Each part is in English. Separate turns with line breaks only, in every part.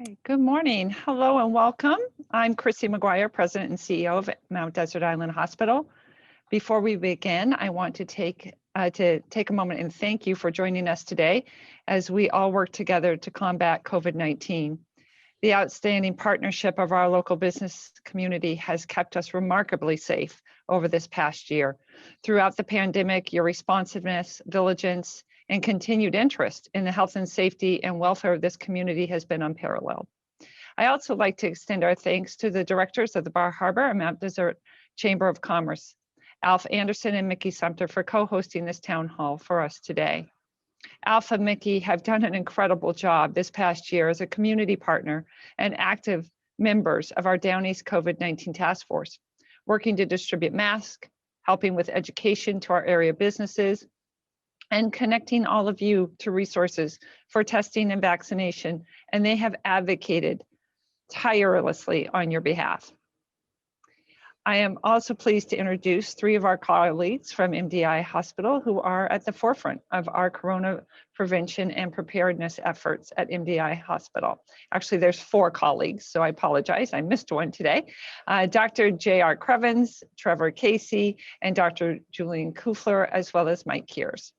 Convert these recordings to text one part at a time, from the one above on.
Okay, good morning. Hello and welcome. I'm Chrissy McGuire, President and CEO of Mount Desert Island Hospital. Before we begin, I want to take a moment and thank you for joining us today as we all work together to combat COVID-19. The outstanding partnership of our local business community has kept us remarkably safe over this past year. Throughout the pandemic, your responsiveness, diligence, and continued interest in the health and safety and welfare of this community has been unparalleled. I also like to extend our thanks to the directors of the Bar Harbor and Mount Desert Chamber of Commerce, Alf Anderson and Mickey Sumter, for co-hosting this town hall for us today. Alf and Mickey have done an incredible job this past year as a community partner and active members of our Down East COVID-19 task force, working to distribute masks, helping with education to our area businesses, and connecting all of you to resources for testing and vaccination, and they have advocated tirelessly on your behalf. I am also pleased to introduce three of our colleagues from MDI Hospital who are at the forefront of our corona prevention and preparedness efforts at MDI Hospital. Actually, there's four colleagues, so I apologize. I missed one today. Dr. J.R. Crevens, Trevor Casey, and Dr. Julian Kufler, as well as Mike Kears.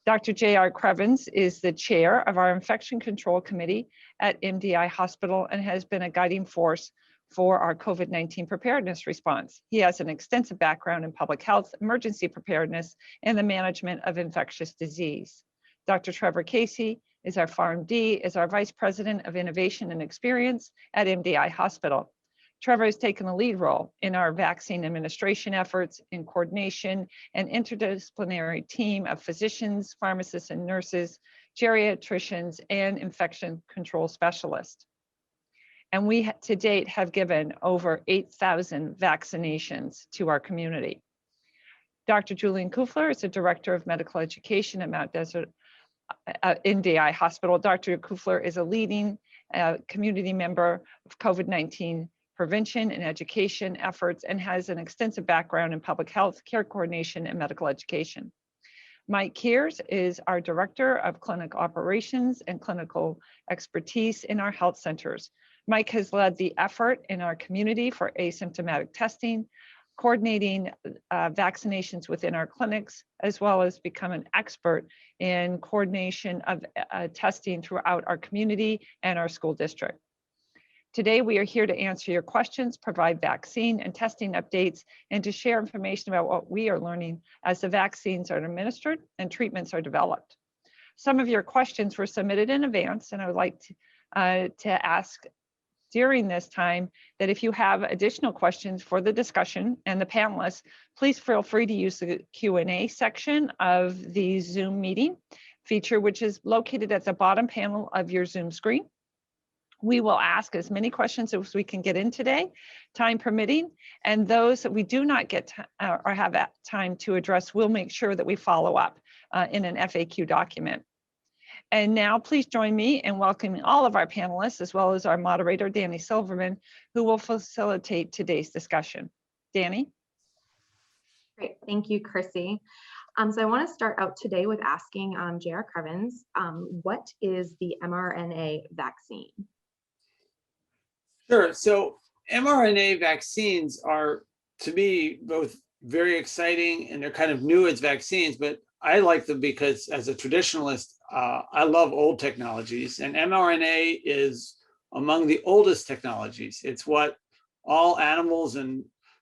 Dr. J.R. Crevens is the chair of our Infection Control Committee at MDI Hospital and has been a guiding force for our COVID-19 preparedness response. He has an extensive background in public health, emergency preparedness, and the management of infectious disease. Dr. Trevor Casey is our PharmD, is our Vice President of Innovation and Experience at MDI Hospital. Trevor has taken a lead role in our vaccine administration efforts in coordination and interdisciplinary team of physicians, pharmacists, and nurses, geriatricians, and infection control specialists. And we to date have given over 8,000 vaccinations to our community. Dr. Julian Kufler is the Director of Medical Education at Mount Desert MDI Hospital. Dr. Kufler is a leading community member of COVID-19 prevention and education efforts and has an extensive background in public health, care coordination, and medical education. Mike Kears is our Director of Clinic Operations and Clinical Expertise in our health centers. Mike has led the effort in our community for asymptomatic testing, coordinating vaccinations within our clinics, as well as become an expert in coordination of testing throughout our community and our school district. Today, we are here to answer your questions, provide vaccine and testing updates, and to share information about what we are learning as the vaccines are administered and treatments are developed. Some of your questions were submitted in advance, and I would like to ask during this time that if you have additional questions for the discussion and the panelists, please feel free to use the Q&A section of the Zoom meeting feature, which is located at the bottom panel of your Zoom screen. We will ask as many questions as we can get in today, time permitting, and those that we do not get or have time to address, we'll make sure that we follow up in an FAQ document. And now please join me in welcoming all of our panelists, as well as our moderator, Danny Silverman, who will facilitate today's discussion. Danny?
Great, thank you, Chrissy. So I want to start out today with asking J.R. Crevens, what is the mRNA vaccine?
Sure. So mRNA vaccines are, to me, both very exciting and they're kind of new as vaccines, but I like them because as a traditionalist, I love old technologies, and mRNA is among the oldest technologies. It's what all animals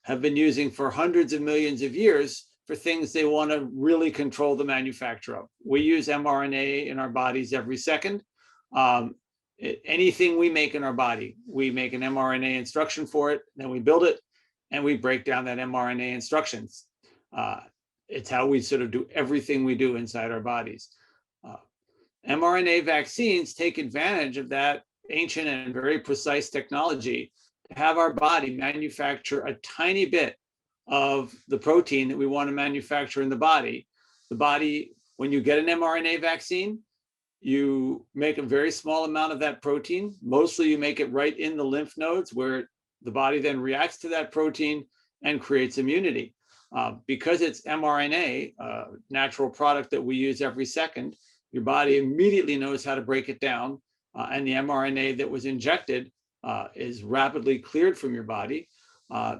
have been using for hundreds of millions of years for things they want to really control the manufacture of. We use mRNA in our bodies every second. Anything we make in our body, we make an mRNA instruction for it, then we build it, and we break down that mRNA instructions. It's how we sort of do everything we do inside our bodies. mRNA vaccines take advantage of that ancient and very precise technology to have our body manufacture a tiny bit of the protein that we want to manufacture in the body. The body, when you get an mRNA vaccine, you make a very small amount of that protein. Mostly you make it right in the lymph nodes where the body then reacts to that protein and creates immunity. Because it's mRNA, a natural product that we use every second, your body immediately knows how to break it down and the mRNA that was injected is rapidly cleared from your body.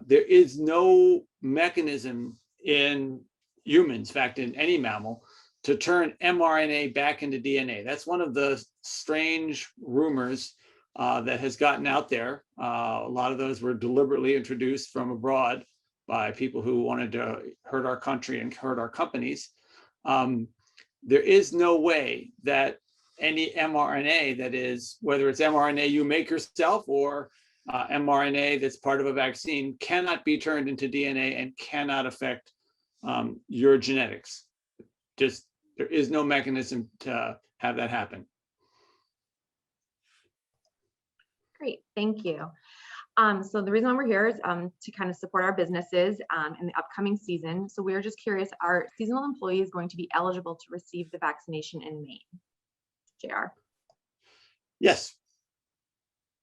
There is no mechanism in humans, in fact, in any mammal, to turn mRNA back into DNA. That's one of the strange rumors that has gotten out there. A lot of those were deliberately introduced from abroad by people who wanted to hurt our country and hurt our companies. There is no way that any mRNA, that is, whether it's mRNA you make yourself or mRNA that's part of a vaccine, cannot be turned into DNA and cannot affect your genetics. Just, there is no mechanism to have that happen.
Great, thank you. So the reason why we're here is to kind of support our businesses in the upcoming season. So we're just curious, are seasonal employees going to be eligible to receive the vaccination in Maine? JR.
Yes.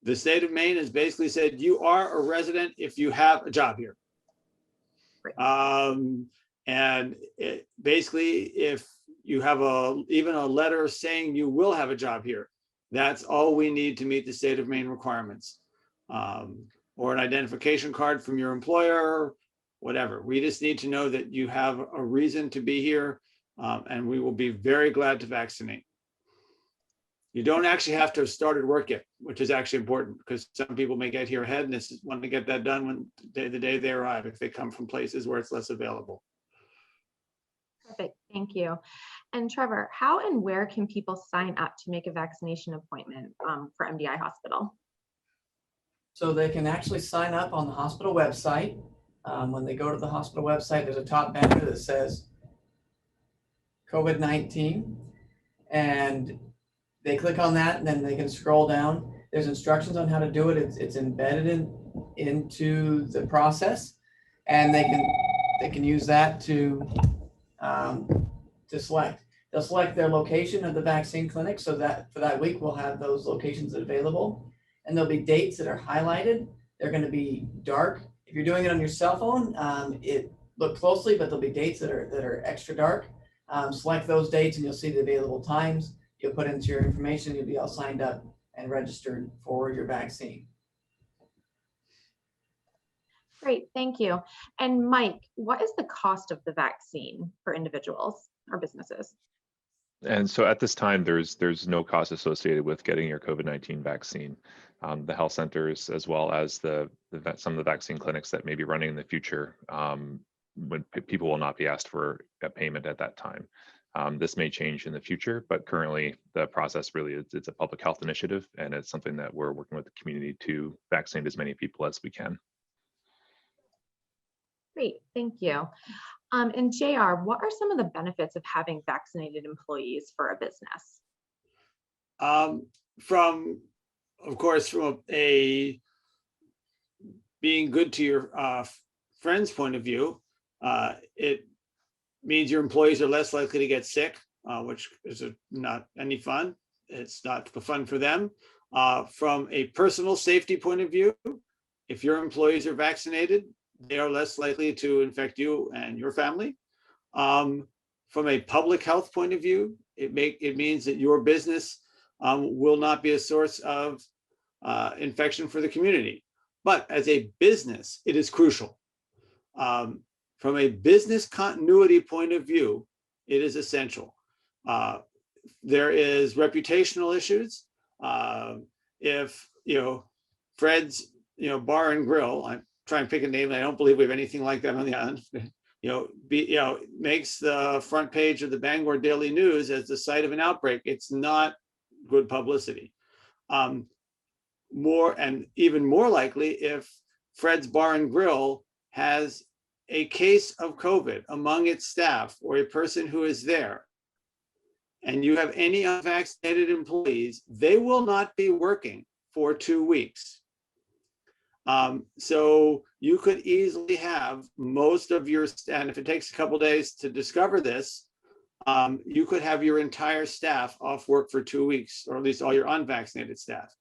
The state of Maine has basically said you are a resident if you have a job here.
Right.
And basically, if you have even a letter saying you will have a job here, that's all we need to meet the state of Maine requirements. Or an identification card from your employer, whatever. We just need to know that you have a reason to be here, and we will be very glad to vaccinate. You don't actually have to have started work yet, which is actually important because some people may get here ahead and want to get that done when the day they arrive, if they come from places where it's less available.
Perfect, thank you. And Trevor, how and where can people sign up to make a vaccination appointment for MDI Hospital?
So they can actually sign up on the hospital website. When they go to the hospital website, there's a top banner that says COVID-19, and they click on that, and then they can scroll down. There's instructions on how to do it. It's embedded into the process, and they can use that to select. They'll select their location of the vaccine clinic, so that for that week we'll have those locations available. And there'll be dates that are highlighted. They're going to be dark. If you're doing it on your cell phone, look closely, but there'll be dates that are extra dark. Select those dates and you'll see the available times. You'll put into your information. You'll be all signed up and registered for your vaccine.
Great, thank you. And Mike, what is the cost of the vaccine for individuals or businesses?
And so at this time, there's no cost associated with getting your COVID-19 vaccine. The health centers, as well as some of the vaccine clinics that may be running in the future, when people will not be asked for a payment at that time. This may change in the future, but currently the process really it's a public health initiative, and it's something that we're working with the community to vaccinate as many people as we can.
Great, thank you. And JR, what are some of the benefits of having vaccinated employees for a business?
From a being good to your friend's point of view, it means your employees are less likely to get sick, which is not any fun. It's not fun for them. From a personal safety point of view, if your employees are vaccinated, they are less likely to infect you and your family. From a public health point of view, it means that your business will not be a source of infection for the community. But as a business, it is crucial. From a business continuity point of view, it is essential. There is reputational issues. If Fred's Bar and Grill, I'm trying to pick a name, I don't believe we have anything like that on the island, makes the front page of the Bangor Daily News as the site of an outbreak, it's not good publicity. Even more likely, if Fred's Bar and Grill has a case of COVID among its staff or a person who is there, and you have any unvaccinated employees, they will not be working for 2 weeks. So you could easily have most of your, and if it takes a couple days to discover this, you could have your entire staff off work for 2 weeks, or at least all your unvaccinated staff.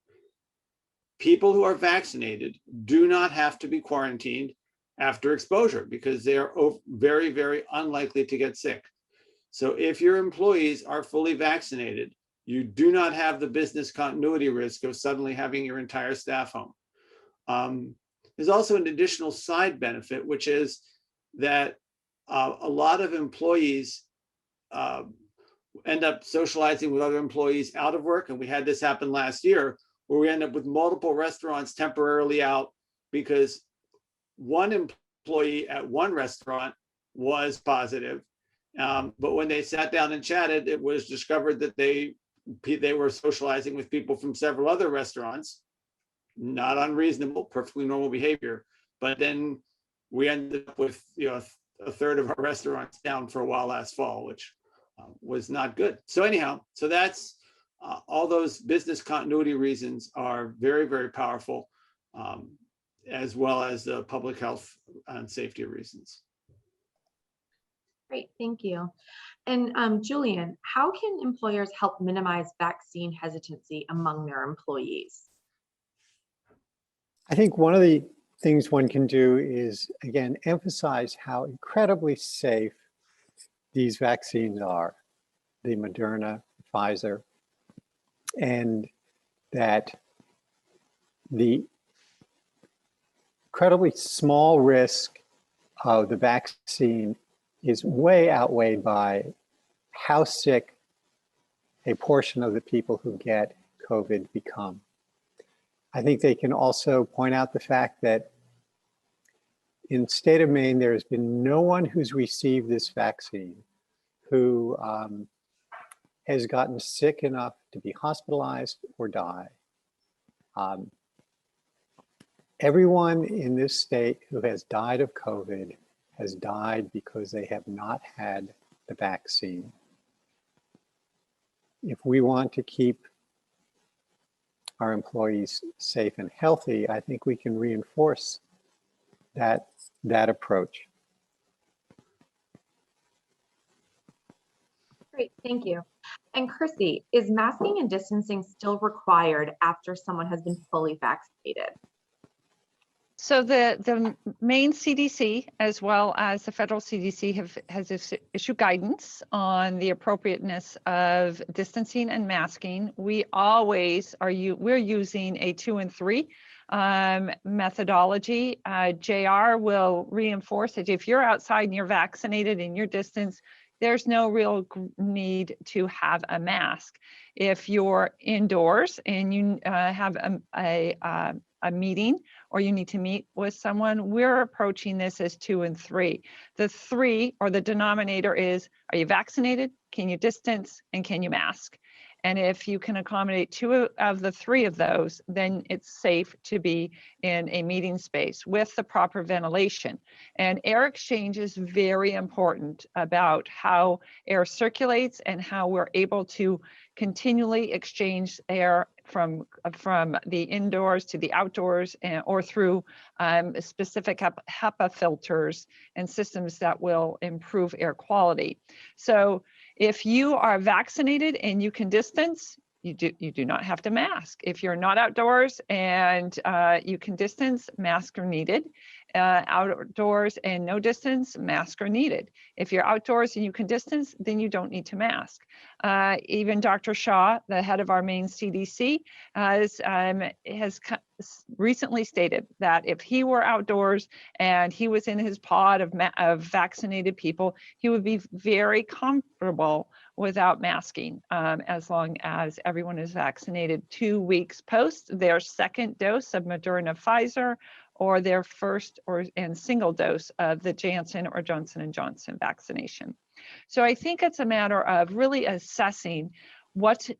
People who are vaccinated do not have to be quarantined after exposure because they are very, very unlikely to get sick. So if your employees are fully vaccinated, You do not have the business continuity risk of suddenly having your entire staff home. There's also an additional side benefit, which is that a lot of employees end up socializing with other employees out of work. And we had this happen last year, where we end up with multiple restaurants temporarily out because one employee at one restaurant was positive. But when they sat down and chatted, it was discovered that they were socializing with people from several other restaurants. Not unreasonable, perfectly normal behavior. But then we ended up with a third of our restaurants down for a while last fall, which was not good. So anyhow, so that's all those business continuity reasons are very, very powerful, as well as the public health and safety reasons.
Great, thank you. And Julian, how can employers help minimize vaccine hesitancy among their employees?
I think one of the things one can do is, again, emphasize how incredibly safe these vaccines are, the Moderna, Pfizer, and that the incredibly small risk of the vaccine is way outweighed by how sick a portion of the people who get COVID become. I think they can also point out the fact that in the state of Maine, there has been no one who's received this vaccine who has gotten sick enough to be hospitalized or die. Everyone in this state who has died of COVID has died because they have not had the vaccine. If we want to keep our employees safe and healthy, I think we can reinforce that approach.
Great, thank you. And Chrissy, is masking and distancing still required after someone has been fully vaccinated?
So the Maine CDC, as well as the federal CDC, has issued guidance on the appropriateness of distancing and masking. We always we're using a 2 and 3 methodology. JR will reinforce that if you're outside and you're vaccinated and you're distanced, there's no real need to have a mask. If you're indoors and you have a meeting or you need to meet with someone, we're approaching this as 2 and 3. The 3, or the denominator, is, are you vaccinated? Can you distance? And can you mask? And if you can accommodate 2 of the 3 of those, then it's safe to be in a meeting space with the proper ventilation. And air exchange is very important about how air circulates and how we're able to continually exchange air from the indoors to the outdoors, or through specific HEPA filters and systems that will improve air quality. So if you are vaccinated and you can distance, you do not have to mask. If you're not outdoors and you can distance, masks are needed. Outdoors and no distance, masks are needed. If you're outdoors and you can distance, then you don't need to mask. Even Dr. Shaw, the head of our Maine CDC, has recently stated that if he were outdoors and he was in his pod of vaccinated people, he would be very comfortable without masking, as long as everyone is vaccinated 2 weeks post their second dose of Moderna, Pfizer, or their first and single dose of the Janssen or Johnson & Johnson vaccination. So I think it's a matter of really assessing what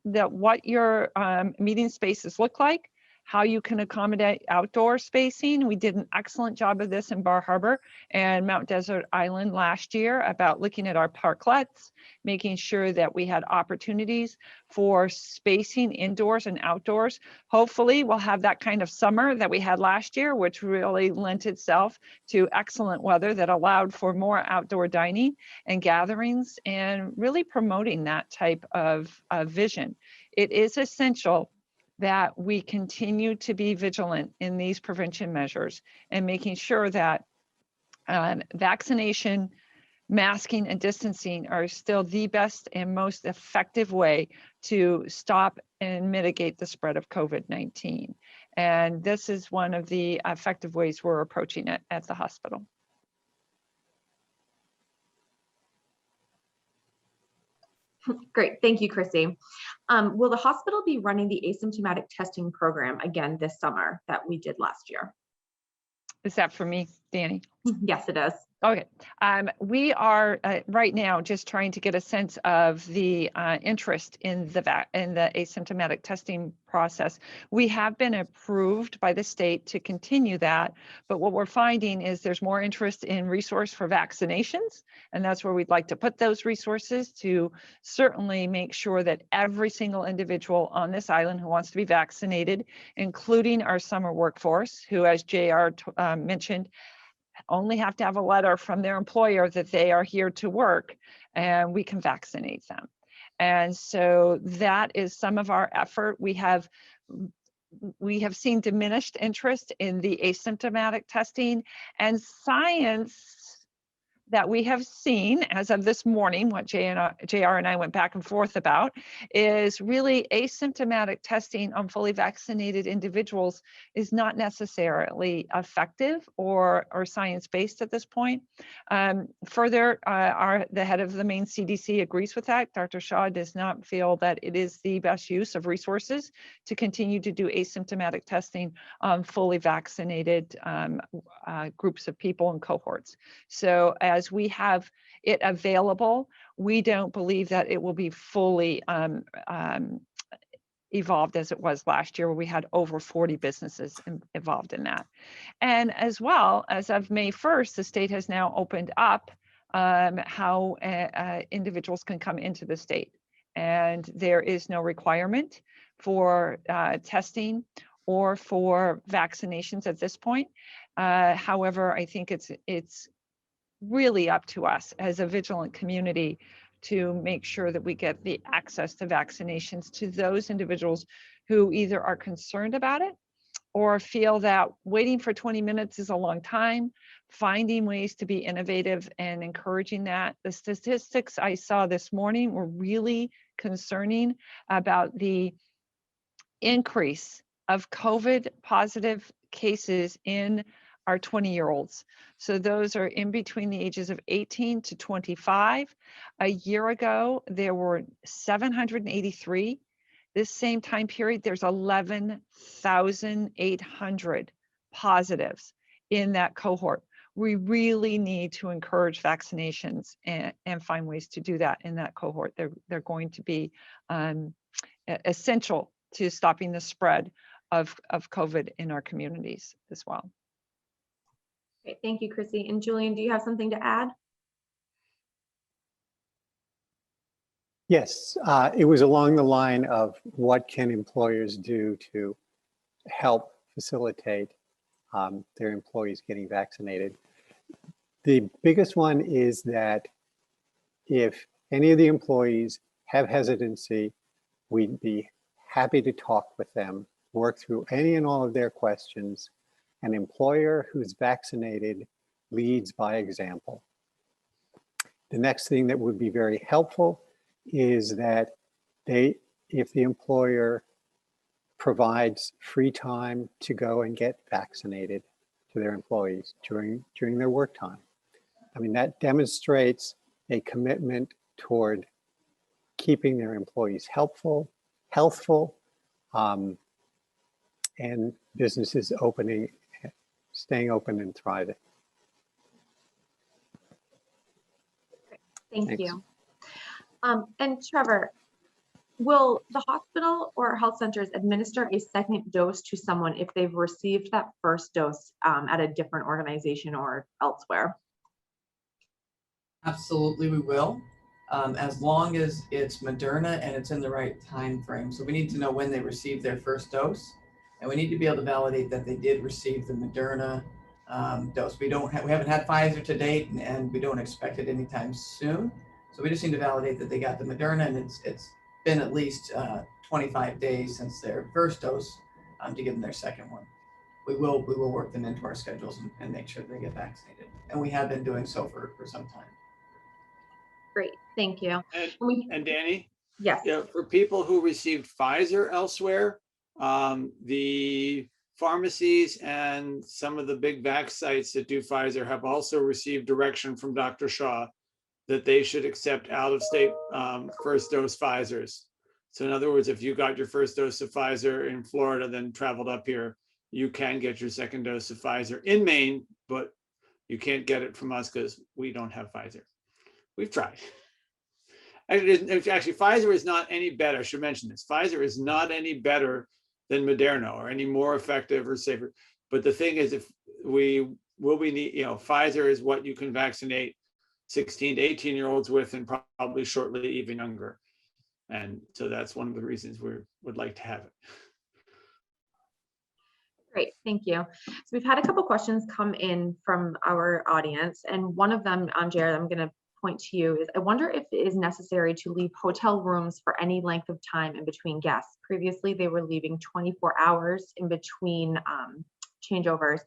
your meeting spaces look like, how you can accommodate outdoor spacing. We did an excellent job of this in Bar Harbor and Mount Desert Island last year about looking at our parklets, making sure that we had opportunities for spacing indoors and outdoors. Hopefully we'll have that kind of summer that we had last year, which really lent itself to excellent weather that allowed for more outdoor dining and gatherings, and really promoting that type of vision. It is essential that we continue to be vigilant in these prevention measures and making sure that vaccination masking and distancing are still the best and most effective way to stop and mitigate the spread of COVID-19. And this is one of the effective ways we're approaching it at the hospital.
Great, thank you, Chrissy. Will the hospital be running the asymptomatic testing program again this summer that we did last year?
Is that for me, Danny?
Yes, it is.
Okay. We are right now just trying to get a sense of the interest in the asymptomatic testing process. We have been approved by the state to continue that, but what we're finding is there's more interest in resource for vaccinations, and that's where we'd like to put those resources to certainly make sure that every single individual on this island who wants to be vaccinated, including our summer workforce, who, as JR mentioned, only have to have a letter from their employer that they are here to work, and we can vaccinate them. And so that is some of our effort. We have seen diminished interest in the asymptomatic testing, and science that we have seen as of this morning, what JR and I went back and forth about, is really asymptomatic testing on fully vaccinated individuals is not necessarily effective or science-based at this point. Further, the head of the Maine CDC agrees with that. Dr. Shaw does not feel that it is the best use of resources to continue to do asymptomatic testing on fully vaccinated groups of people and cohorts. So as we have it available, we don't believe that it will be fully evolved as it was last year, where we had over 40 businesses involved in that. And as well, as of May 1st, the state has now opened up how individuals can come into the state. And there is no requirement for testing or for vaccinations at this point. However, I think it's really up to us as a vigilant community to make sure that we get the access to vaccinations to those individuals who either are concerned about it or feel that waiting for 20 minutes is a long time, finding ways to be innovative and encouraging that. The statistics I saw this morning were really concerning about the increase of COVID positive cases in our 20-year-olds. So those are in between the ages of 18 to 25. A year ago, there were 783. This same time period, there's 11,800 positives in that cohort. We really need to encourage vaccinations and find ways to do that in that cohort. They're going to be essential to stopping the spread of COVID in our communities as well.
Great, thank you, Chrissy. And Julian, do you have something to add?
Yes, it was along the line of what can employers do to help facilitate their employees getting vaccinated. The biggest one is that if any of the employees have hesitancy, we'd be happy to talk with them, work through any and all of their questions. An employer who's vaccinated leads by example. The next thing that would be very helpful is that if the employer provides free time to go and get vaccinated to their employees during their work time. I mean, that demonstrates a commitment toward keeping their employees healthful, and businesses staying open and thriving.
Thank
Thanks.
you. And Trevor, will the hospital or health centers administer a second dose to someone if they've received that first dose at a different organization or elsewhere?
Absolutely, we will, as long as it's Moderna and it's in the right time frame. So we need to know when they received their first dose, and we need to be able to validate that they did receive the Moderna dose. We haven't had Pfizer to date, and we don't expect it anytime soon. So we just need to validate that they got the Moderna, and it's been at least 25 days since their first dose to give them their second one. We will work them into our schedules and make sure they get vaccinated, and we have been doing so for some time.
Great, thank you.
And,
We,
and Danny,
yes,
yeah, for people who received Pfizer elsewhere, the pharmacies and some of the big vac sites that do Pfizer have also received direction from Dr. Shaw that they should accept out-of-state first dose Pfizers. So in other words, if you got your first dose of Pfizer in Florida, then traveled up here, you can get your second dose of Pfizer in Maine, but you can't get it from us because we don't have Pfizer. We've tried. Actually, Pfizer is not any better. I should mention this. Pfizer is not any better than Moderna or any more effective or safer. But the thing is, if we need, Pfizer is what you can vaccinate 16 to 18-year-olds with, and probably shortly even younger. And so that's one of the reasons we would like to have it.
great, thank you. So we've had a couple questions come in from our audience, and one of them, Jared, I'm going to point to you, is I wonder if it is necessary to leave hotel rooms for any length of time in between guests. Previously, they were leaving 24 hours in between changeovers.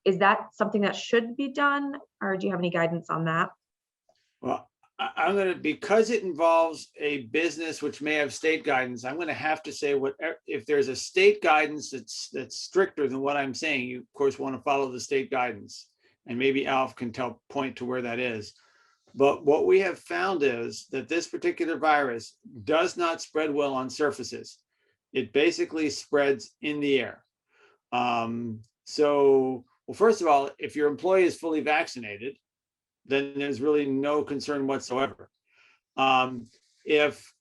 Is that something that should be done, or do you have any guidance on that?
Well, I'm going to, because it involves a business which may have state guidance, I'm going to have to say, if there's a state guidance that's stricter than what I'm saying, you of course want to follow the state guidance, and maybe Alf can point to where that is. But what we have found is that this particular virus does not spread well on surfaces. It basically spreads in the air. Well, first of all, if your employee is fully vaccinated, then there's really no concern whatsoever. If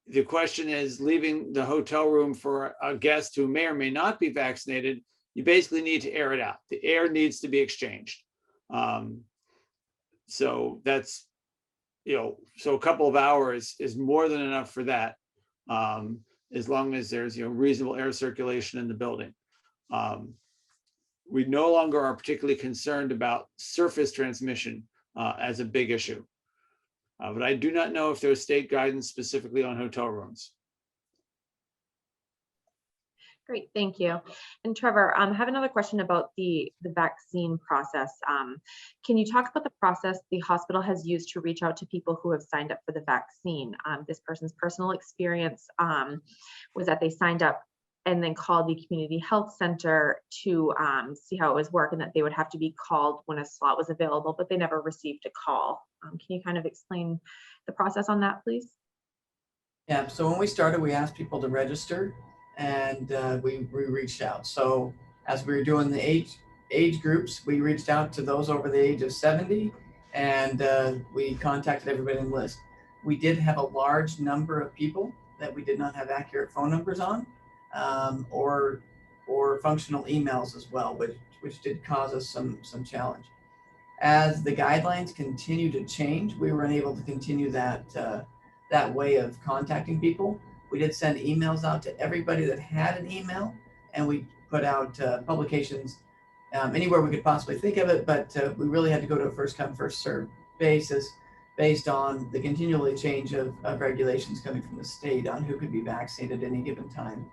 the question is leaving the hotel room for a guest who may or may not be vaccinated, you basically need to air it out. The air needs to be exchanged. So that's, so a couple of hours is more than enough for that, as long as there's, reasonable air circulation in the building. We no longer are particularly concerned about surface transmission as a big issue. But I do not know if there's state guidance specifically on hotel rooms.
Great, thank you. And Trevor, I have another question about the vaccine process. Can you talk about the process the hospital has used to reach out to people who have signed up for the vaccine? This person's personal experience was that they signed up and then called the community health center to see how it was working, that they would have to be called when a slot was available, but they never received a call. Can you kind of explain the process on that, please?
Yeah, so when we started, we asked people to register, and we reached out. So as we were doing the age groups, we reached out to those over the age of 70, and we contacted everybody in the list. We did have a large number of people that we did not have accurate phone numbers on, or functional emails as well, which did cause us some challenge. As the guidelines continue to change, we were unable to continue that way of contacting people. We did send emails out to everybody that had an email, and we put out publications anywhere we could possibly think of it, but we really had to go to a first come, first served basis based on the continually change of regulations coming from the state on who could be vaccinated at any given time.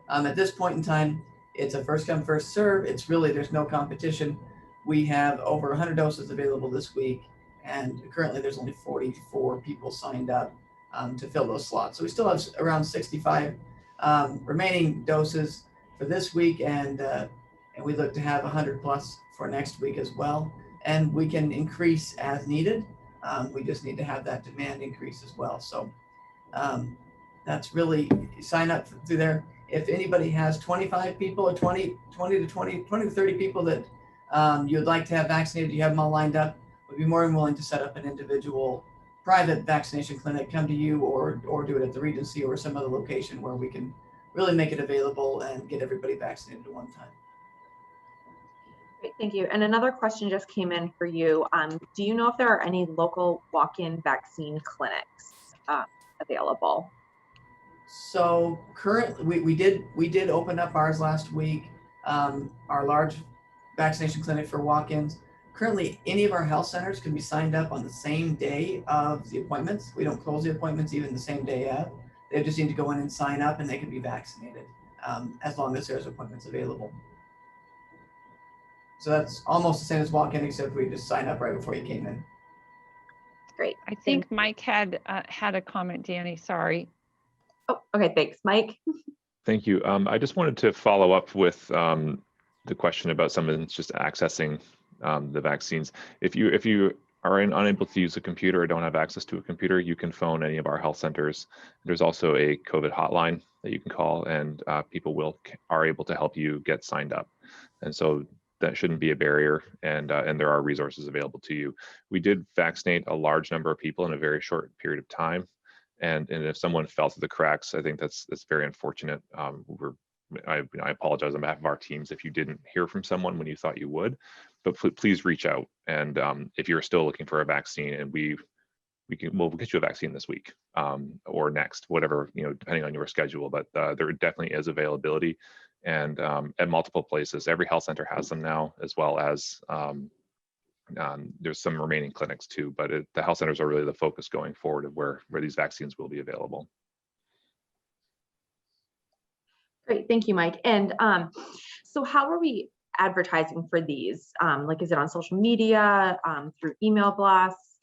At this point in time, it's a first come, first serve. It's really, there's no competition. We have over 100 doses available this week, and currently there's only 44 people signed up to fill those slots. So we still have around 65 remaining doses for this week, and we look to have 100 plus for next week as well. And we can increase as needed. We just need to have that demand increase as well. So that's really, sign up through there. If anybody has 25 people or 20 to 30 people that you'd like to have vaccinated, you have them all lined up, we'd be more than willing to set up an individual private vaccination clinic, come to you, or do it at the Regency or some other location where we can really make it available and get everybody vaccinated at one time.
Great, thank you. And another question just came in for you. Do you know if there are any local walk-in vaccine clinics available?
So currently, we did open up ours last week, our large vaccination clinic for walk-ins. Currently, any of our health centers can be signed up on the same day of the appointments. We don't close the appointments even the same day of. They just need to go in and sign up, and they can be vaccinated as long as there's appointments available. So that's almost the same as walk-in, except we just sign up right before you came in.
Great.
I think Mike had a comment, Danny, sorry.
Oh, okay, thanks. Mike?
Thank you. I just wanted to follow up with the question about someone just accessing the vaccines. If you are unable to use a computer or don't have access to a computer, you can phone any of our health centers. There's also a COVID hotline that you can call, and people are able to help you get signed up. And so that shouldn't be a barrier, and there are resources available to you. We did vaccinate a large number of people in a very short period of time. And if someone fell through the cracks, I think that's very unfortunate. I apologize on behalf of our teams if you didn't hear from someone when you thought you would, but please reach out. And if you're still looking for a vaccine, and we'll get you a vaccine this week or next, whatever, depending on your schedule. But there definitely is availability, and at multiple places. Every health center has them now, as well as there's some remaining clinics too, but the health centers are really the focus going forward of where these vaccines will be available.
Great, thank you, Mike. And so how are we advertising for these? Like, is it on social media, through email blasts?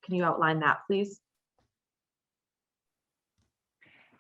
Can you outline that, please?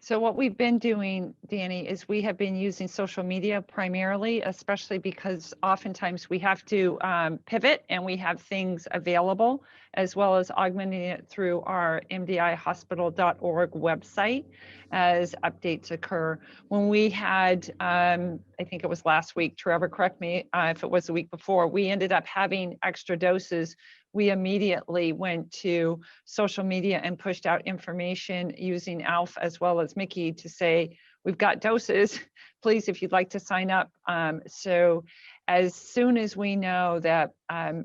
So what we've been doing, Danny, is we have been using social media primarily, especially because oftentimes we have to pivot and we have things available, as well as augmenting it through our mdihospital.org website as updates occur. When we had, I think it was last week, Trevor, correct me if it was the week before, we ended up having extra doses. We immediately went to social media and pushed out information using Alf as well as Mickey to say, we've got doses, please, if you'd like to sign up. So as soon as we know that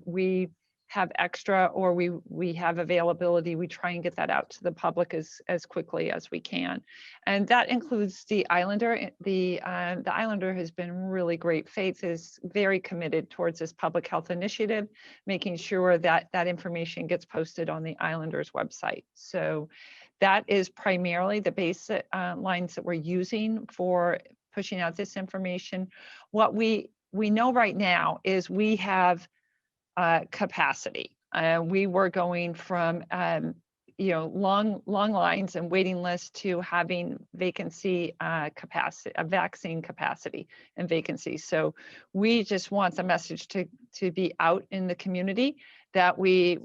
we have extra or we have availability, we try and get that out to the public as quickly as we can. And that includes the Islander. The Islander has been really great. Faith is very committed towards this public health initiative, making sure that that information gets posted on the Islanders website. So that is primarily the basic lines that we're using for pushing out this information. What we know right now is we have capacity. We were going from long lines and waiting lists to having vacancy capacity, vaccine capacity and vacancy. So we just want the message to be out in the community that we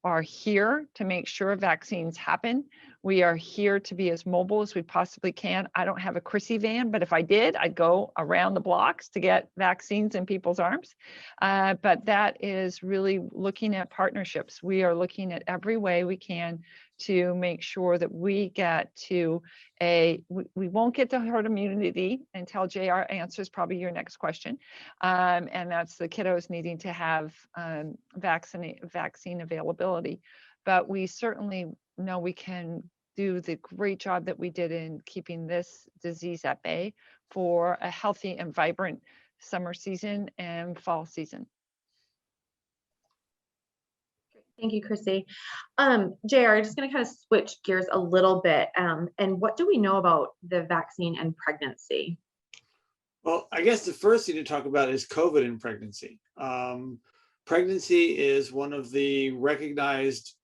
are here to make sure vaccines happen. We are here to be as mobile as we possibly can. I don't have a Chrissy van, but if I did, I'd go around the blocks to get vaccines in people's arms. But that is really looking at partnerships. We are looking at every way we can to make sure that we get to we won't get to herd immunity until JR answers probably your next question. And that's the kiddos needing to have vaccine availability. But we certainly know we can do the great job that we did in keeping this disease at bay for a healthy and vibrant summer season and fall season.
Thank you, Chrissy. JR, just going to kind of switch gears a little bit. And what do we know about the vaccine and pregnancy?
Well, I guess the first thing to talk about is COVID and pregnancy. Pregnancy is one of the recognized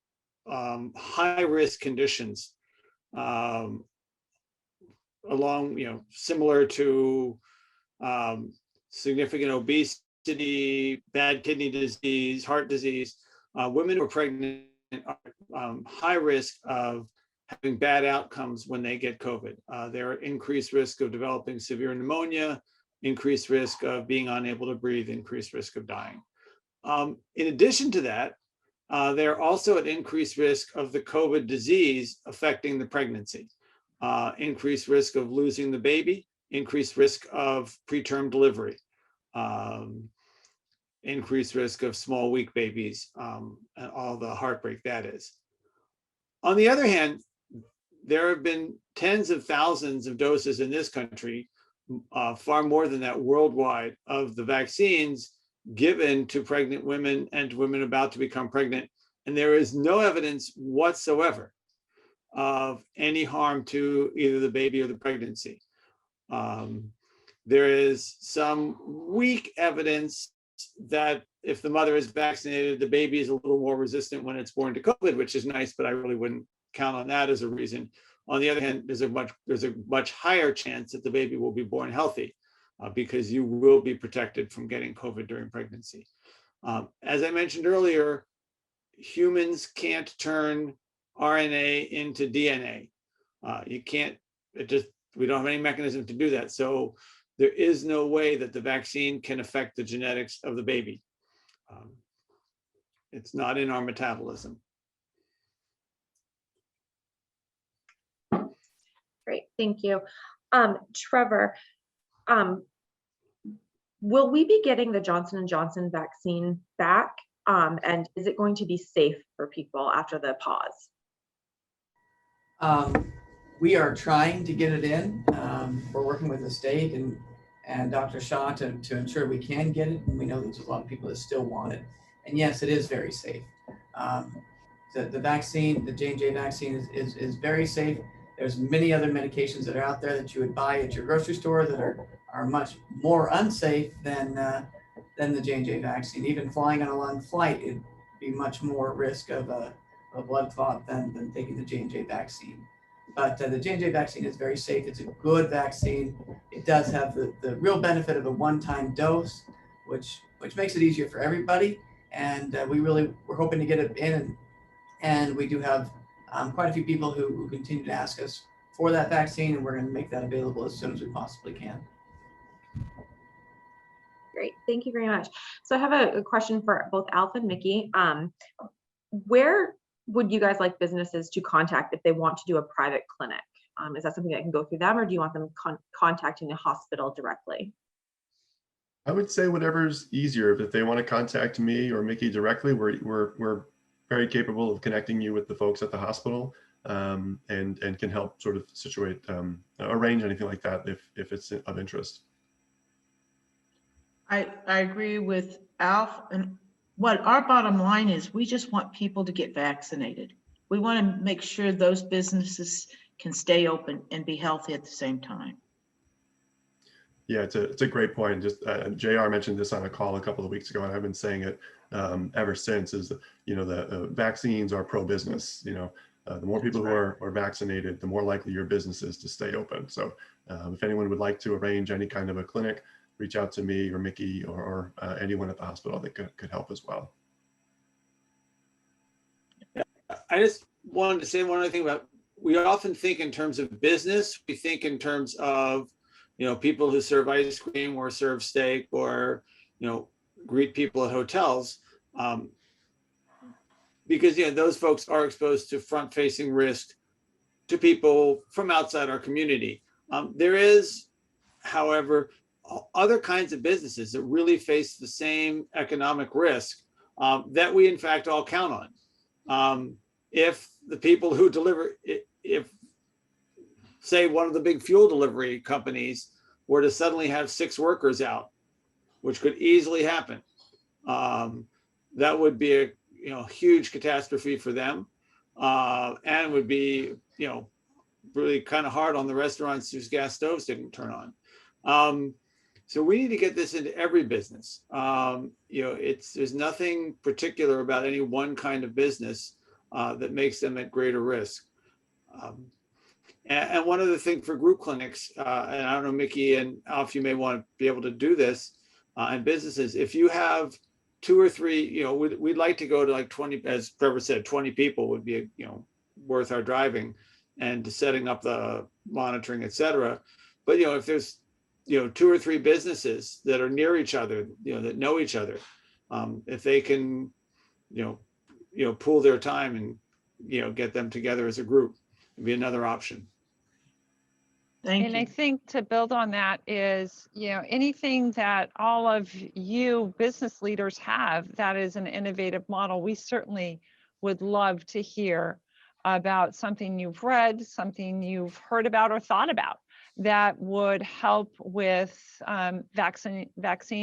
high-risk conditions, similar to significant obesity, bad kidney disease, heart disease. Women who are pregnant are high risk of having bad outcomes when they get COVID. They're at increased risk of developing severe pneumonia, increased risk of being unable to breathe, increased risk of dying. In addition to that, they're also at increased risk of the COVID disease affecting the pregnancy, increased risk of losing the baby, increased risk of preterm delivery, increased risk of small, weak babies, and all the heartbreak that is. On the other hand, there have been tens of thousands of doses in this country, far more than that worldwide, of the vaccines given to pregnant women and to women about to become pregnant. And there is no evidence whatsoever of any harm to either the baby or the pregnancy. There is some weak evidence that if the mother is vaccinated, the baby is a little more resistant when it's born to COVID, which is nice, but I really wouldn't count on that as a reason. On the other hand, there's a much higher chance that the baby will be born healthy because you will be protected from getting COVID during pregnancy. As I mentioned earlier, humans can't turn RNA into DNA. You can't, we don't have any mechanism to do that. So there is no way that the vaccine can affect the genetics of the baby. It's not in our metabolism.
Great, thank you. Trevor, will we be getting the Johnson & Johnson vaccine back? And is it going to be safe for people after the pause?
We are trying to get it in. We're working with the state and Dr. Shaw to ensure we can get it. And we know that there's a lot of people that still want it. And yes, it is very safe. The vaccine, the J&J vaccine is very safe. There's many other medications that are out there that you would buy at your grocery store that are much more unsafe than the J&J vaccine. Even flying on a long flight, it'd be much more risk of a blood clot than taking the J&J vaccine. But the J&J vaccine is very safe. It's a good vaccine. It does have the real benefit of a one-time dose, which makes it easier for everybody. And we're hoping to get it in, and we do have quite a few people who continue to ask us for that vaccine, and we're going to make that available as soon as we possibly can.
Great, thank you very much. So I have a question for both Alf and Mickey. Where would you guys like businesses to contact if they want to do a private clinic? Is that something that can go through them, or do you want them contacting a hospital directly?
I would say whatever's easier. If they want to contact me or Mickey directly, we're very capable of connecting you with the folks at the hospital, and can help sort of situate, arrange anything like that if it's of interest.
I agree with Alf, and what our bottom line is, we just want people to get vaccinated. We want to make sure those businesses can stay open and be healthy at the same time.
Yeah, it's a great point. Just JR mentioned this on a call a couple of weeks ago, and I've been saying it ever since. Is the vaccines are pro-business. The more people who are vaccinated, the more likely your business is to stay open. So if anyone would like to arrange any kind of a clinic, reach out to me or Mickey or anyone at the hospital that could help as well.
Yeah, I just wanted to say one other thing about, we often think in terms of business. We think in terms of people who serve ice cream or serve steak or, greet people at hotels, because, those folks are exposed to front-facing risk to people from outside our community. There is, however, other kinds of businesses that really face the same economic risk that we, in fact, all count on. If the people who deliver, if say one of the big fuel delivery companies were to suddenly have 6 workers out, which could easily happen, that would be a huge catastrophe for them, and would be really kind of hard on the restaurants whose gas stoves didn't turn on. So we need to get this into every business. There's nothing particular about any one kind of business that makes them at greater risk. And one other thing for group clinics, and I don't know, Mickey and Alf, you may want to be able to do this, and businesses, if you have 2 or 3, we'd like to go to like 20, as Trevor said, 20 people would be, worth our driving and setting up the monitoring, et cetera. But, if there's, 2 or 3 businesses that are near each other, that know each other, if they can, pool their time and, get them together as a group, it'd be another option.
Thank
And
you.
I think to build on that is, anything that all of you business leaders have that is an innovative model, we certainly would love to hear about something you've read, something you've heard about or thought about that would help with vaccine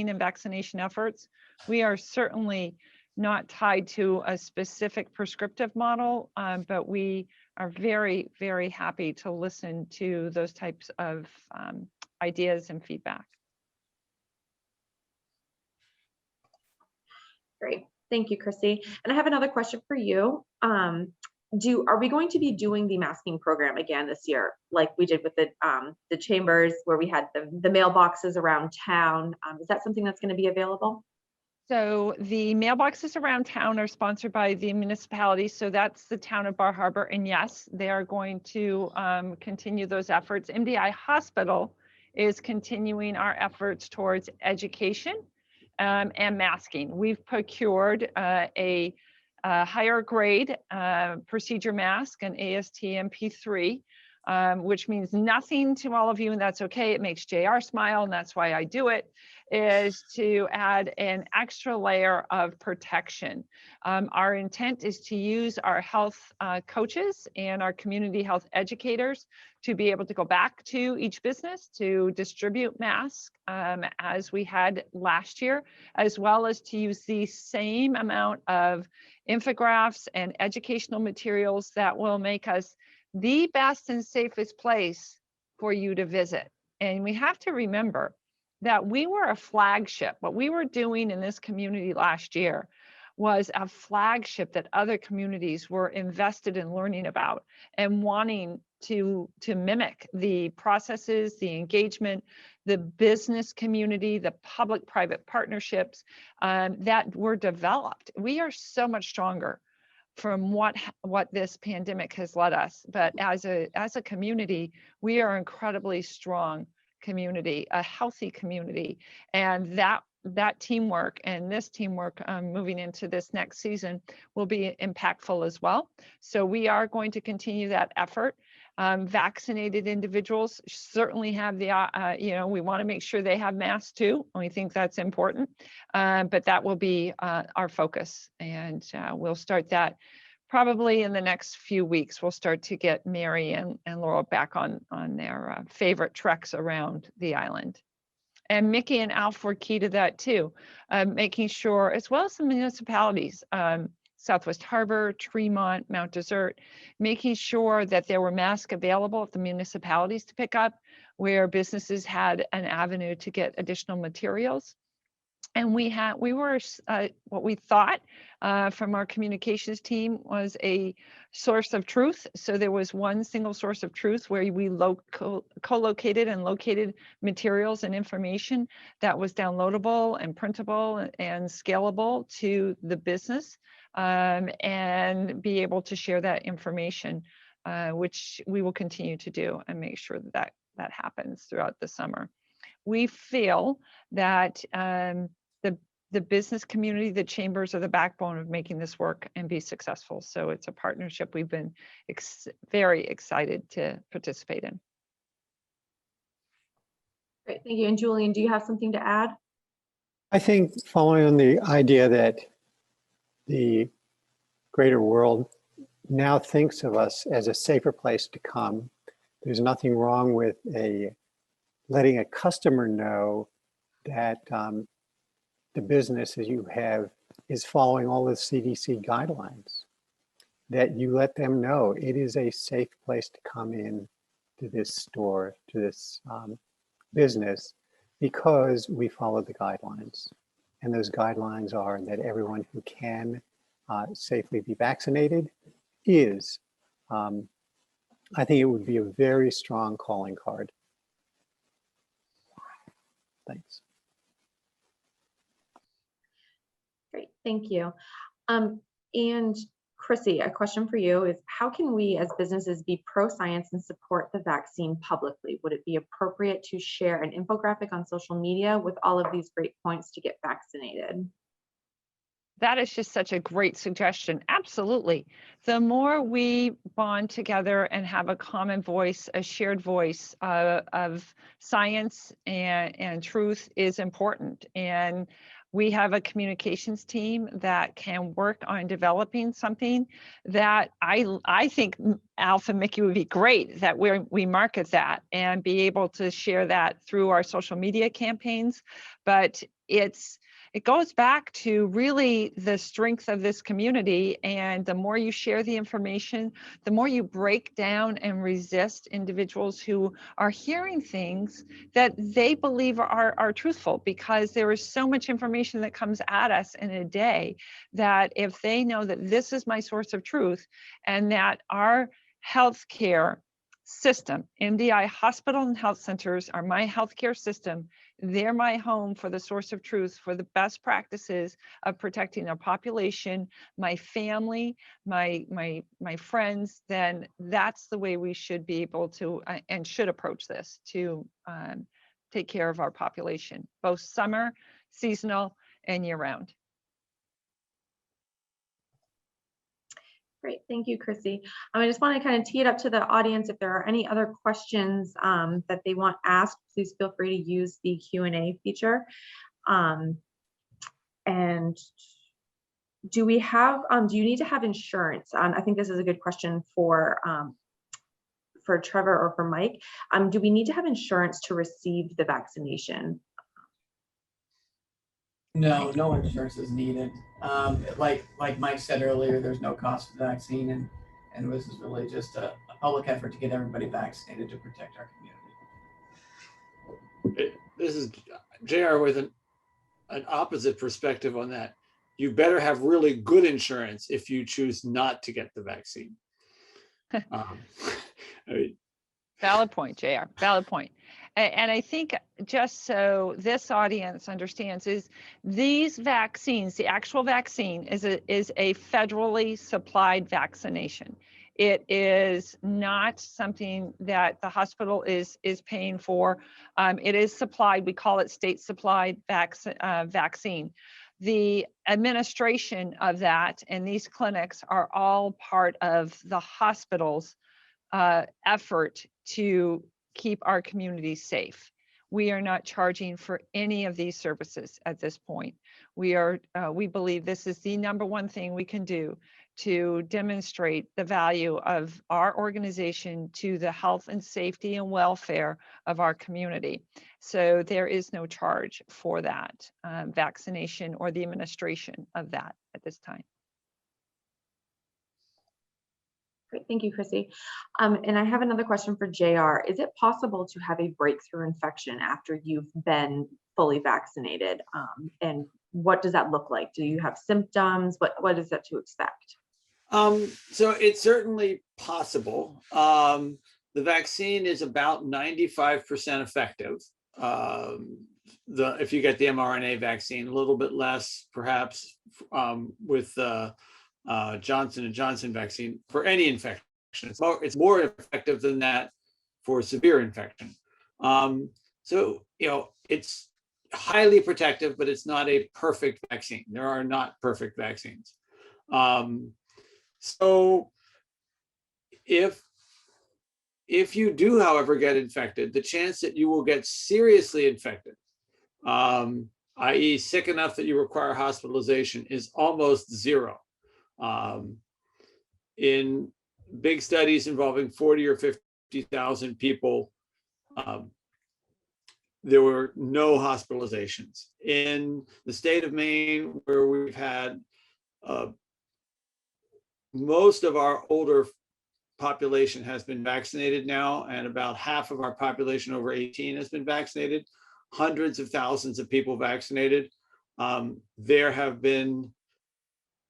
and vaccination efforts. We are certainly not tied to a specific prescriptive model, but we are very, very happy to listen to those types of ideas and feedback.
Great. Thank you, Chrissy. And I have another question for you. Are we going to be doing the masking program again this year, like we did with the chambers, where we had the mailboxes around town? Is that something that's going to be available?
So the mailboxes around town are sponsored by the municipality. So that's the town of Bar Harbor. And yes, they are going to continue those efforts. MDI Hospital is continuing our efforts towards education and masking. We've procured a higher grade procedure mask, an ASTM P3, which means nothing to all of you, and that's okay. It makes JR smile, and that's why I do it, is to add an extra layer of protection. Our intent is to use our health coaches and our community health educators to be able to go back to each business to distribute masks as we had last year, as well as to use the same amount of infographics and educational materials that will make us the best and safest place for you to visit. And we have to remember that we were a flagship. What we were doing in this community last year was a flagship that other communities were invested in learning about and wanting to mimic the processes, the engagement, the business community, the public-private partnerships that were developed. We are so much stronger from what this pandemic has led us. But as a community, we are incredibly strong community, a healthy community, and that teamwork and this teamwork moving into this next season will be impactful as well. So we are going to continue that effort. Vaccinated individuals certainly have the, we want to make sure they have masks too. And we think that's important, but that will be our focus. And we'll start that probably in the next few weeks. We'll start to get Mary and Laurel back on their favorite treks around the island. And Mickey and Alf were key to that too, making sure, as well as the municipalities, Southwest Harbor, Tremont, Mount Desert, making sure that there were masks available at the municipalities to pick up, where businesses had an avenue to get additional materials. And we were what we thought from our communications team was a source of truth. So there was one single source of truth where we co-located and located materials and information that was downloadable and printable and scalable to the business, and be able to share that information, which we will continue to do and make sure that that happens throughout the summer. We feel that the business community, the chambers, are the backbone of making this work and be successful. So it's a partnership we've been very excited to participate in.
Great, thank you. And Julian, do you have something to add?
I think following on the idea that the greater world now thinks of us as a safer place to come, there's nothing wrong with letting a customer know that the business that you have is following all the CDC guidelines, that you let them know it is a safe place to come in to this store, to this business, because we follow the guidelines. And those guidelines are that everyone who can safely be vaccinated is. I think it would be a very strong calling card. Thanks.
Great, thank you. And Chrissy, a question for you is, how can we as businesses be pro-science and support the vaccine publicly? Would it be appropriate to share an infographic on social media with all of these great points to get vaccinated?
That is just such a great suggestion. Absolutely. The more we bond together and have a common voice, a shared voice of science and truth is important. And we have a communications team that can work on developing something that I think Alf and Mickey would be great that we market that and be able to share that through our social media campaigns. But it's it goes back to really the strength of this community. And the more you share the information, the more you break down and resist individuals who are hearing things that they believe are truthful, because there is so much information that comes at us in a day that if they know that this is my source of truth and that our healthcare system, MDI hospital and health centers are my healthcare system, they're my home for the source of truth, for the best practices of protecting our population, my family, my friends, then that's the way we should be able to and should approach this to take care of our population, both summer, seasonal, and year round.
Great, thank you, Chrissy. I just want to kind of tee it up to the audience. If there are any other questions that they want asked, please feel free to use the Q&A feature. And do we have, do you need to have insurance? I think this is a good question for Trevor or for Mike. Do we need to have insurance to receive the vaccination?
No, no insurance is needed. Like Mike said earlier, there's no cost for the vaccine, and this is really just a public effort to get everybody vaccinated to protect our community.
This is JR with an opposite perspective on that. You better have really good insurance if you choose not to get the vaccine. I mean,
Valid point, JR, valid point. And I think just so this audience understands is these vaccines, the actual vaccine is a federally supplied vaccination. It is not something that the hospital is paying for. It is supplied, we call it state supplied vaccine. The administration of that and these clinics are all part of the hospital's effort to keep our community safe. We are not charging for any of these services at this point. We believe this is the number one thing we can do to demonstrate the value of our organization to the health and safety and welfare of our community. So there is no charge for that vaccination or the administration of that at this time.
Great, thank you, Chrissy. And I have another question for JR. Is it possible to have a breakthrough infection after you've been fully vaccinated? And what does that look like? Do you have symptoms? What is that to expect?
So it's certainly possible. The vaccine is about 95% effective. If you get the mRNA vaccine, a little bit less perhaps with Johnson & Johnson vaccine for any infection. It's more effective than that for severe infection. So, it's highly protective, but it's not a perfect vaccine. There are not perfect vaccines. So if you do, however, get infected, the chance that you will get seriously infected, i.e. sick enough that you require hospitalization, is almost zero. In big studies involving 40 or 50,000 people, there were no hospitalizations. In the state of Maine, where we've had most of our older population has been vaccinated now, and about half of our population over 18 has been vaccinated, hundreds of thousands of people vaccinated. There have been,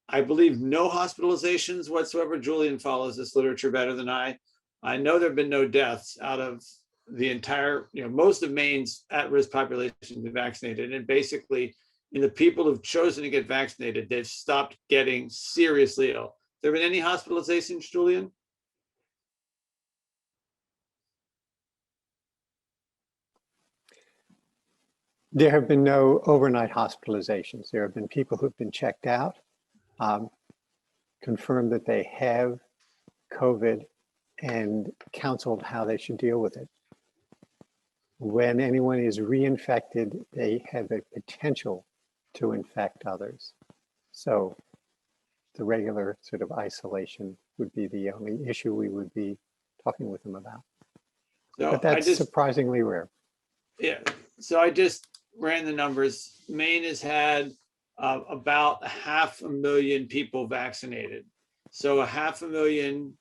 I believe, no hospitalizations whatsoever. Julian follows this literature better than I. I know there have been no deaths out of the entire, most of Maine's at-risk population has been vaccinated. And basically, in the people who've chosen to get vaccinated, they've stopped getting seriously ill. Have there been any hospitalizations, Julian?
There have been no overnight hospitalizations. There have been people who've been checked out, confirmed that they have COVID, and counseled how they should deal with it. When anyone is reinfected, they have a potential to infect others. So the regular sort of isolation would be the only issue we would be talking with them about.
So
but that's surprisingly rare.
Yeah. So I just ran the numbers. Maine has had about 500,000 people vaccinated. So 500,000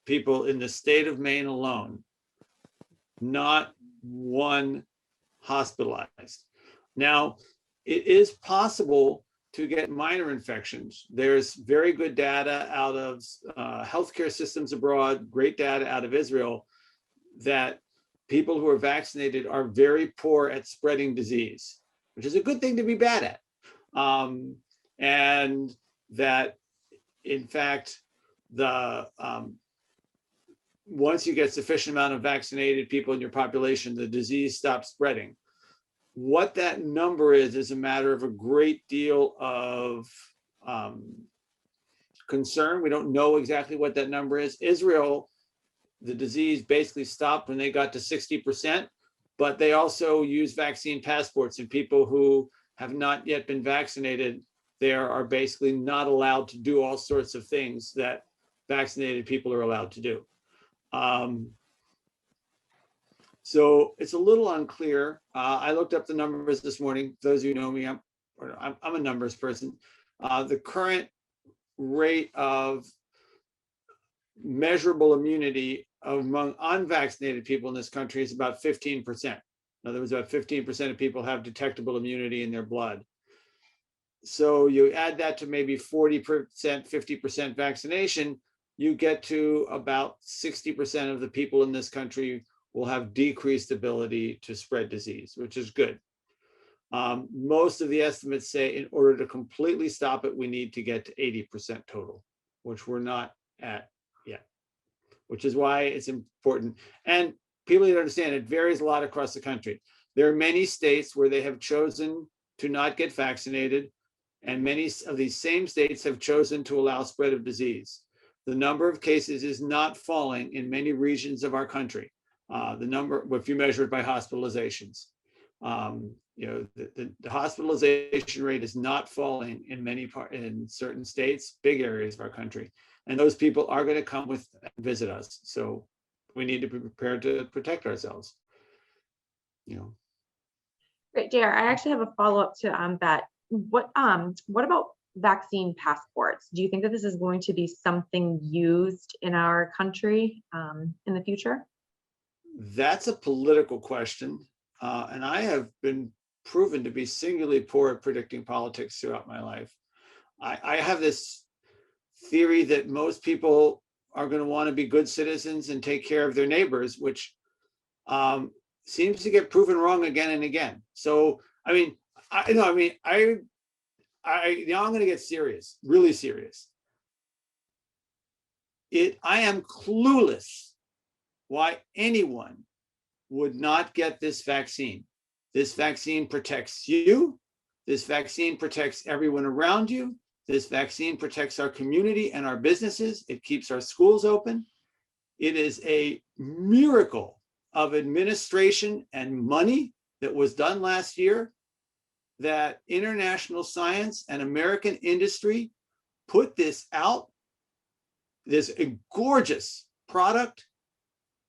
people in the state of Maine alone, not one hospitalized. Now, it is possible to get minor infections. There's very good data out of healthcare systems abroad, great data out of Israel, that people who are vaccinated are very poor at spreading disease, which is a good thing to be bad at. And that, in fact, once you get sufficient amount of vaccinated people in your population, the disease stops spreading. What that number is a matter of a great deal of concern. We don't know exactly what that number is. Israel, the disease basically stopped when they got to 60%, but they also use vaccine passports, and people who have not yet been vaccinated there are basically not allowed to do all sorts of things that vaccinated people are allowed to do. So it's a little unclear. I looked up the numbers this morning. Those of you who know me, I'm a numbers person. The current rate of measurable immunity among unvaccinated people in this country is about 15%. In other words, about 15% of people have detectable immunity in their blood. So you add that to maybe 40%, 50% vaccination, you get to about 60% of the people in this country will have decreased ability to spread disease, which is good. Most of the estimates say in order to completely stop it, we need to get to 80% total, which we're not at yet, which is why it's important. And people need to understand it varies a lot across the country. There are many states where they have chosen to not get vaccinated, and many of these same states have chosen to allow spread of disease. The number of cases is not falling in many regions of our country. The number, if you measure it by hospitalizations, the hospitalization rate is not falling in certain states, big areas of our country, and those people are going to come visit us. So we need to be prepared to protect ourselves.
Great, JR. I actually have a follow-up to that. What about vaccine passports? Do you think that this is going to be something used in our country in the future?
That's a political question, and I have been proven to be singularly poor at predicting politics throughout my life. I have this theory that most people are going to want to be good citizens and take care of their neighbors, which seems to get proven wrong again and again. So, now I'm going to get serious, really serious. I am clueless why anyone would not get this vaccine. This vaccine protects you. This vaccine protects everyone around you. This vaccine protects our community and our businesses. It keeps our schools open. It is a miracle of administration and money that was done last year that international science and American industry put this out. This a gorgeous product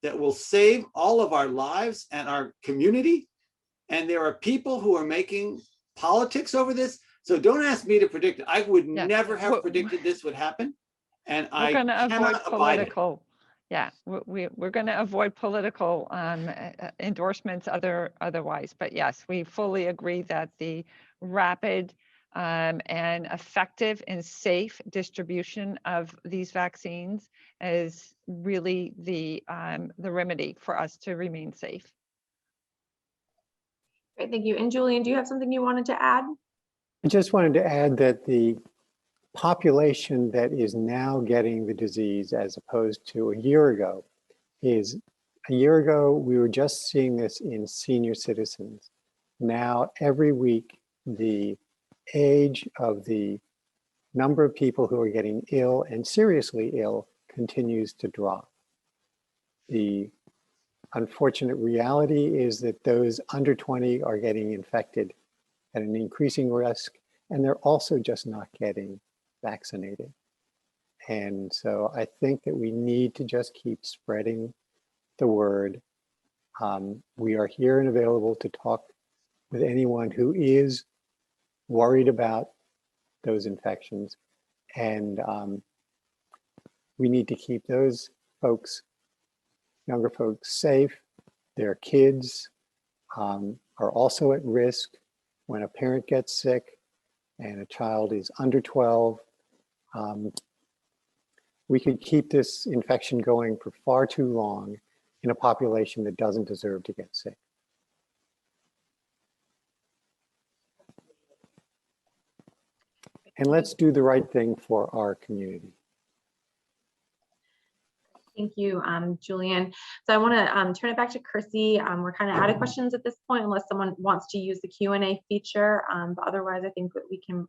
that will save all of our lives and our community. And there are people who are making politics over this. So don't ask me to predict it. I would never have predicted this would happen. And I cannot abide it.
We're going to avoid political endorsements otherwise. But yes, we fully agree that the rapid and effective and safe distribution of these vaccines is really the remedy for us to remain safe.
Great, thank you. And Julian, do you have something you wanted to add?
I just wanted to add that the population that is now getting the disease as opposed to a year ago is, a year ago, we were just seeing this in senior citizens. Now, every week, the age of the number of people who are getting ill and seriously ill continues to drop. The unfortunate reality is that those under 20 are getting infected at an increasing risk, and they're also just not getting vaccinated. And so I think that we need to just keep spreading the word. We are here and available to talk with anyone who is worried about those infections. And we need to keep those folks, younger folks, safe. Their kids are also at risk. When a parent gets sick and a child is under 12, we could keep this infection going for far too long in a population that doesn't deserve to get sick. And let's do the right thing for our community.
Thank you, Julian. So I want to turn it back to Chrissy. We're kind of out of questions at this point, unless someone wants to use the Q&A feature. But otherwise, I think that we can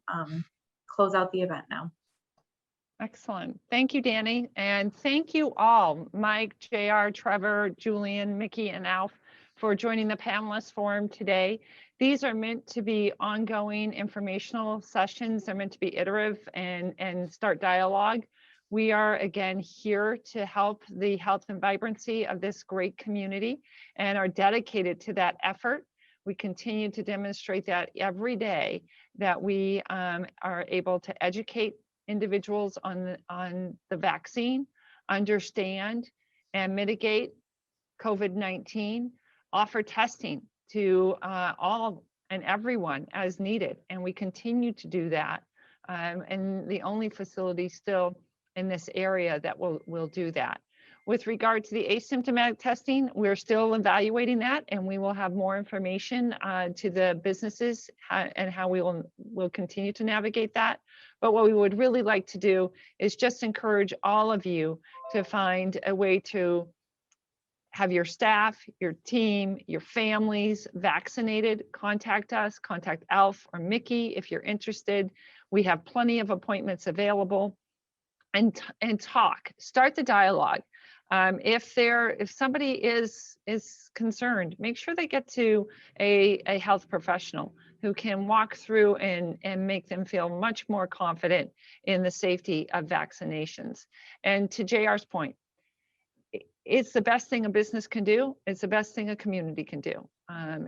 close out the event now.
Excellent. Thank you, Danny. And thank you all, Mike, JR, Trevor, Julian, Mickey, and Alf, for joining the panelist forum today. These are meant to be ongoing informational sessions. They're meant to be iterative and start dialogue. We are, again, here to help the health and vibrancy of this great community and are dedicated to that effort. We continue to demonstrate that every day, that we are able to educate individuals on the vaccine, understand and mitigate COVID-19, offer testing to all and everyone as needed. And we continue to do that. And the only facility still in this area that will do that. With regard to the asymptomatic testing, we're still evaluating that, and we will have more information to the businesses and how we will continue to navigate that. But what we would really like to do is just encourage all of you to find a way to have your staff, your team, your families vaccinated. Contact us, contact Alf or Mickey if you're interested. We have plenty of appointments available. And start the dialogue. If somebody is concerned, make sure they get to a health professional who can walk through and make them feel much more confident in the safety of vaccinations. And to JR's point, it's the best thing a business can do. It's the best thing a community can do,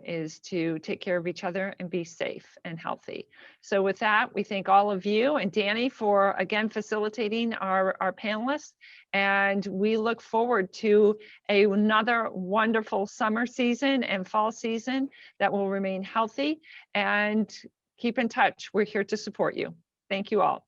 is to take care of each other and be safe and healthy. So with that, we thank all of you and Danny for, again, facilitating our panelists. And we look forward to another wonderful summer season and fall season that will remain healthy. And keep in touch. We're here to support you. Thank you all.